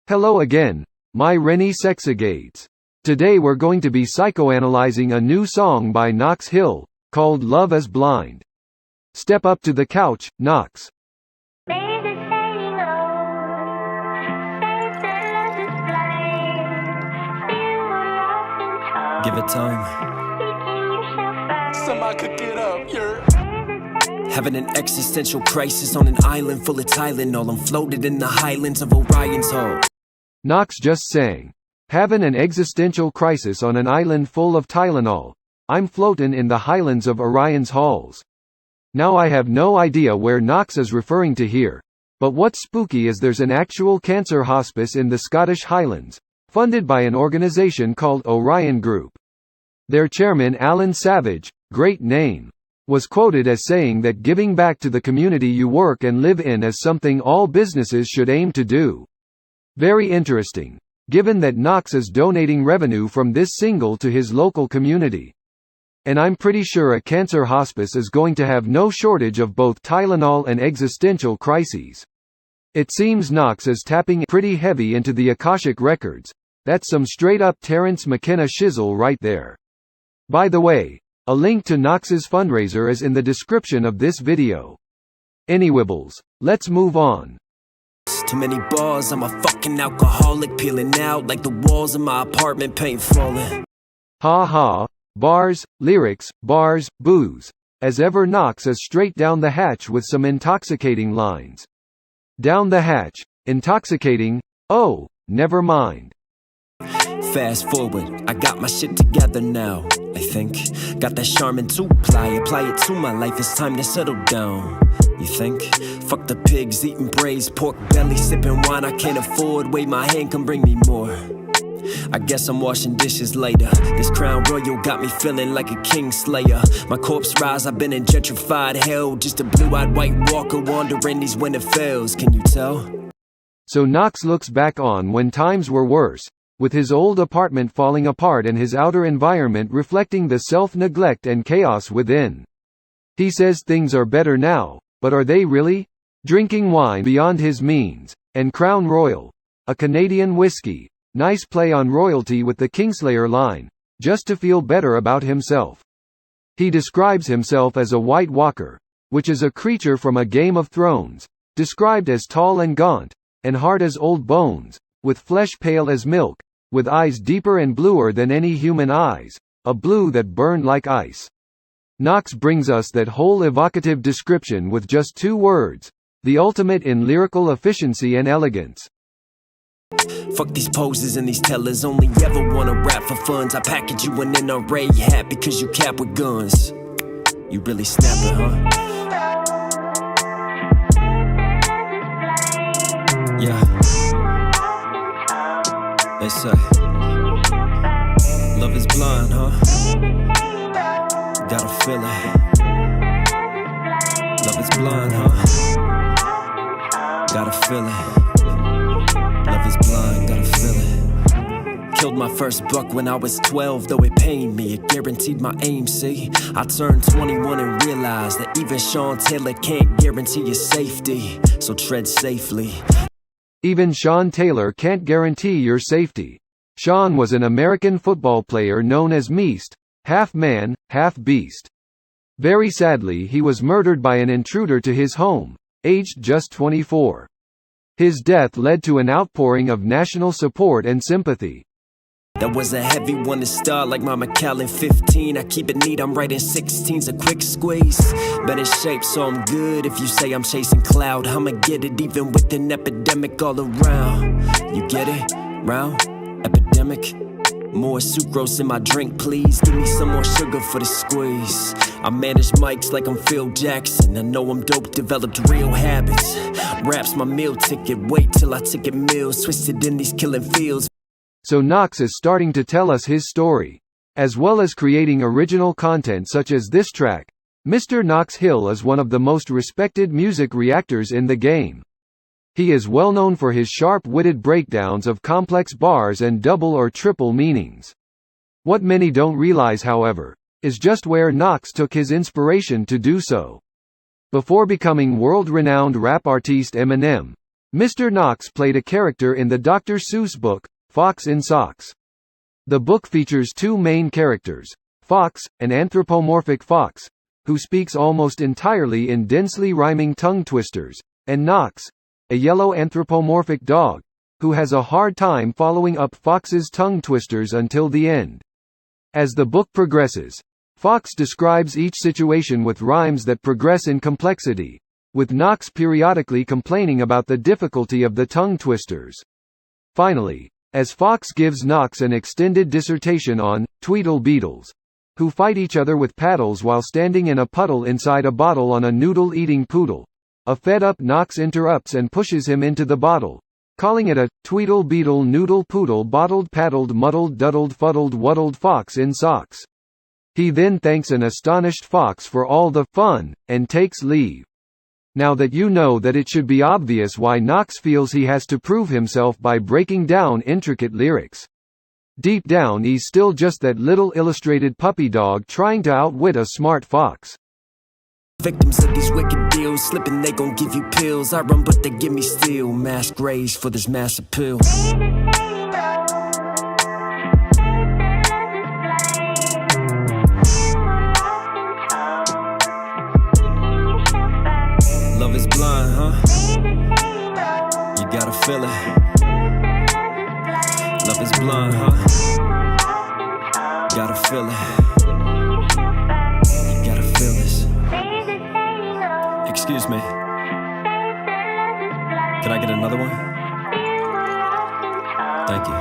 Hello again, my Rennie Sexagades. Today we're going to be psychoanalyzing a new song by Knox Hill, called Love Is Blind. Step up to the couch, Knox. Give it time. Somebody could get up, you're Having an existential crisis on an island full of Tylenol. I'm floated in the highlands of Orion's Hall. Knox just sang. Having an existential crisis on an island full of Tylenol. I'm floatin' in the highlands of Orion's halls. Now I have no idea where Knox is referring to here. But what's spooky is there's an actual cancer hospice in the Scottish Highlands, funded by an organization called Orion Group. Their chairman Alan Savage, great name, was quoted as saying that giving back to the community you work and live in is something all businesses should aim to do. Very interesting, given that Knox is donating revenue from this single to his local community. And I'm pretty sure a cancer hospice is going to have no shortage of both Tylenol and existential crises. It seems Knox is tapping pretty heavy into the Akashic Records. That's some straight-up Terence McKenna shizzle right there. By the way, a link to Knox's fundraiser is in the description of this video. Anywibbles, let's move on. Too many bars, I'm a fucking alcoholic, peeling out like the walls of my apartment, paint falling. Ha ha, bars, lyrics, bars, booze. As ever, Knox is straight down the hatch with some intoxicating lines. Down the hatch, intoxicating, oh, never mind. Fast forward, I got my shit together now, I think. Got that Charmin 2 apply it to my life, it's time to settle down. You think? Fuck the pigs, eating braised pork belly, sipping wine I can't afford, wait my hand can bring me more. I guess I'm washing dishes later. This Crown Royal got me feeling like a king slayer. My corpse rise, I've been in gentrified hell, just a blue-eyed white walker wandering these winterfells, can you tell? So Knox looks back on when times were worse, with his old apartment falling apart and his outer environment reflecting the self-neglect and chaos within. He says things are better now, but are they really? Drinking wine beyond his means, and Crown Royal, a Canadian whiskey, nice play on royalty with the Kingslayer line, just to feel better about himself. He describes himself as a White Walker, which is a creature from a Game of Thrones, described as tall and gaunt, and hard as old bones, with flesh pale as milk, with eyes deeper and bluer than any human eyes, a blue that burned like ice. Knox brings us that whole evocative description with just 2 words, the ultimate in lyrical efficiency and elegance. Fuck these poses and these tellers, only ever wanna rap for funds. I package you in an array hat because you cap with guns. You really snapping, huh? Yeah. They say love is blind, huh? Gotta feel it. Love is blind, huh? Gotta feel it. Love is blind, gotta feel it. Killed my first buck when I was 12, though it pained me, it guaranteed my aim, see? I turned 21 and realized that even Sean Taylor can't guarantee your safety, so tread safely. Even Sean Taylor can't guarantee your safety. Sean was an American football player known as Meast, half man, half beast. Very sadly, he was murdered by an intruder to his home, aged just 24. His death led to an outpouring of national support and sympathy. That was a heavy one to start, like my McAllen 15. I keep it neat, I'm writing 16's a quick squeeze. Been in shape, so I'm good. If you say I'm chasing cloud, I'ma get it even with an epidemic all around. You get it? Round? Epidemic? More sucrose in my drink, please. Give me some more sugar for the squeeze. I manage mics like I'm Phil Jackson. I know I'm dope, developed real habits. Rap's my meal ticket, wait till I ticket meals. Twisted in these killing fields. So Knox is starting to tell us his story. As well as creating original content such as this track, Mr. Knox Hill is one of the most respected music reactors in the game. He is well known for his sharp-witted breakdowns of complex bars and double or triple meanings. What many don't realize, however, is just where Knox took his inspiration to do so. Before becoming world-renowned rap artiste Eminem, Mr. Knox played a character in the Dr. Seuss book, Fox in Socks. The book features two main characters, Fox, an anthropomorphic fox, who speaks almost entirely in densely rhyming tongue twisters, and Knox, a yellow anthropomorphic dog, who has a hard time following up Fox's tongue twisters until the end. As the book progresses, Fox describes each situation with rhymes that progress in complexity, with Knox periodically complaining about the difficulty of the tongue twisters. Finally, as Fox gives Knox an extended dissertation on Tweedle Beetles, who fight each other with paddles while standing in a puddle inside a bottle on a noodle-eating poodle, a fed-up Knox interrupts and pushes him into the bottle, calling it a Tweedle Beetle Noodle Poodle Bottled Paddled Muddled Duddled Fuddled Wuddled Fox in Socks. He then thanks an astonished Fox for all the fun, and takes leave. Now that you know that, it should be obvious why Knox feels he has to prove himself by breaking down intricate lyrics. Deep down he's still just that little illustrated puppy dog trying to outwit a smart fox. Victims of these wicked deals, slipping they gon' give you pills. I run but they give me steel, mass graves for this mass appeal. Love is blind, huh? You gotta feel it. Love is blind, huh? Gotta feel it. You gotta feel this. Excuse me. Can I get another one? Thank you.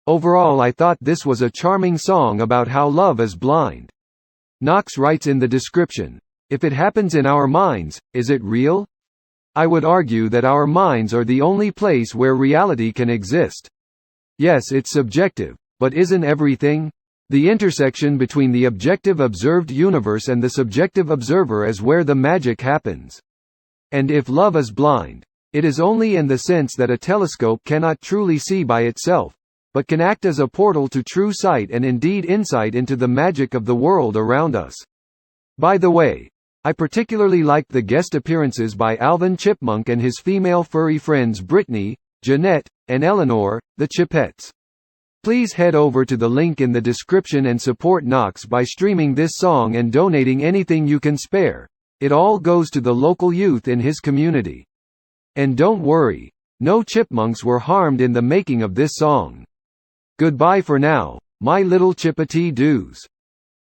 Overall, I thought this was a charming song about how love is blind. Knox writes in the description, "If it happens in our minds, is it real? I would argue that our minds are the only place where reality can exist. Yes, it's subjective, but isn't everything? The intersection between the objective observed universe and the subjective observer is where the magic happens. And if love is blind, it is only in the sense that a telescope cannot truly see by itself, but can act as a portal to true sight and indeed insight into the magic of the world around us." By the way, I particularly liked the guest appearances by Alvin Chipmunk and his female furry friends Brittany, Jeanette, and Eleanor, the Chipettes. Please head over to the link in the description and support Knox by streaming this song and donating anything you can spare. It all goes to the local youth in his community. And don't worry, no chipmunks were harmed in the making of this song. Goodbye for now, my little Chippetee-doos.